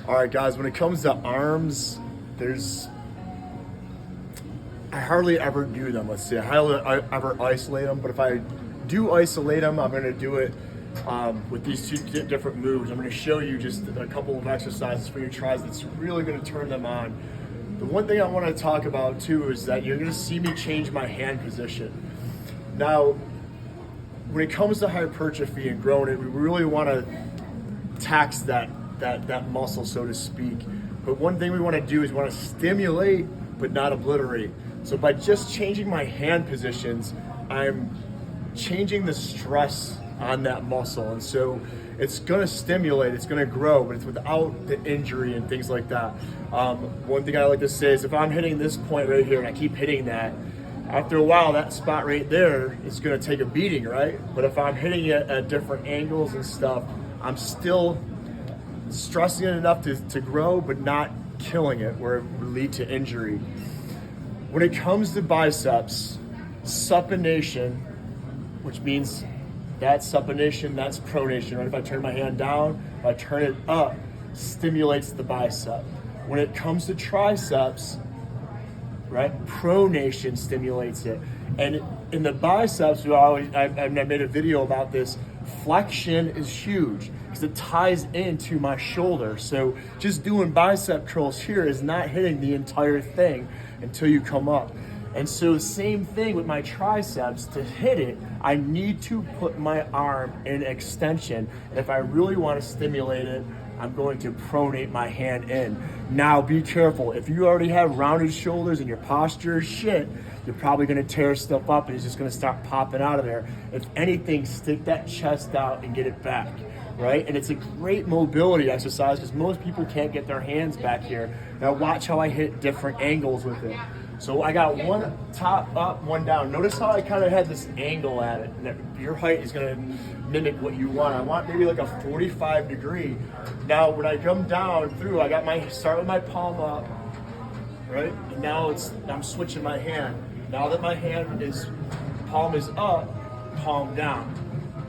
All right, guys, when it comes to arms, I hardly ever do them. Let's see, I hardly ever isolate them, but if I do isolate them, I'm gonna do it with these two different moves. I'm gonna show you just a couple of exercises for your tries that's really gonna turn them on. The one thing I wanna talk about too is that you're gonna see me change my hand position. Now, when it comes to hypertrophy and growing it, we really wanna tax that muscle, so to speak. But one thing we wanna do is we wanna stimulate, but not obliterate. So by just changing my hand positions, I'm changing the stress on that muscle. And so it's gonna stimulate, it's gonna grow, but it's without the injury and things like that. One thing I like to say is if I'm hitting this point right here and I keep hitting that, after a while, that spot right there is gonna take a beating, right? But if I'm hitting it at different angles and stuff, I'm still stressing it enough to grow, but not killing it where it would lead to injury. When it comes to biceps, supination, which means that's supination, that's pronation, right? If I turn my hand down, if I turn it up, stimulates the bicep. When it comes to triceps, right, pronation stimulates it. And in the biceps, I made a video about this, flexion is huge because it ties into my shoulder. So just doing bicep curls here is not hitting the entire thing until you come up. And so the same thing with my triceps, to hit it, I need to put my arm in extension. And if I really want to stimulate it, I'm going to pronate my hand in. Now be careful, if you already have rounded shoulders and your posture is shit, you're probably gonna tear stuff up and it's just gonna start popping out of there. If anything, stick that chest out and get it back, right? And it's a great mobility exercise because most people can't get their hands back here. Now watch how I hit different angles with it. So I got one top up, one down. Notice how I kind of had this angle at it. And your height is gonna mimic what you want. I want maybe like a 45 degree. Now when I come down through, I got start with my palm up, right? And now I'm switching my hand. Now that my palm is up, palm down.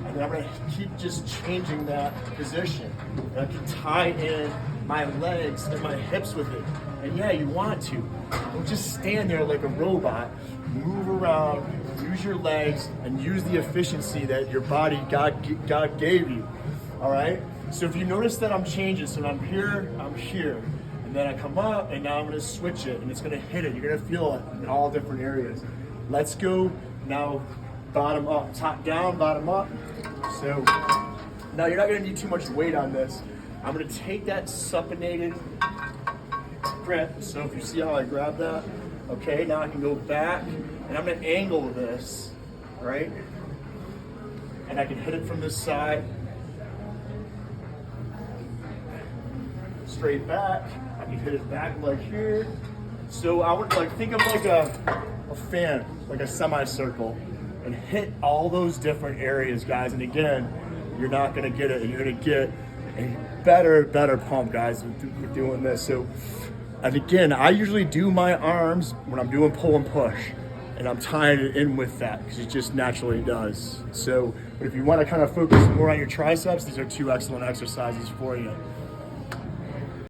And then I'm gonna keep just changing that position. And I can tie in my legs and my hips with it. And yeah, you want to. Don't just stand there like a robot. Move around, use your legs, and use the efficiency that your body, God gave you. All right? So if you notice that I'm changing, so I'm here, and then I come up, and now I'm gonna switch it, and it's gonna hit it. You're gonna feel it in all different areas. Let's go now, bottom up, top down, bottom up. So now you're not gonna need too much weight on this. I'm gonna take that supinated grip. So if you see how I grab that, okay, now I can go back, and I'm gonna angle this, right? And I can hit it from this side, straight back. I can hit it back like here. So I would think of like a fan, like a semicircle, and hit all those different areas, guys. And again, you're not gonna get it. You're gonna get a better pump, guys, with doing this. So, and again, I usually do my arms when I'm doing pull and push, and I'm tying it in with that because it just naturally does. So, but if you want to kind of focus more on your triceps, these are two excellent exercises for you.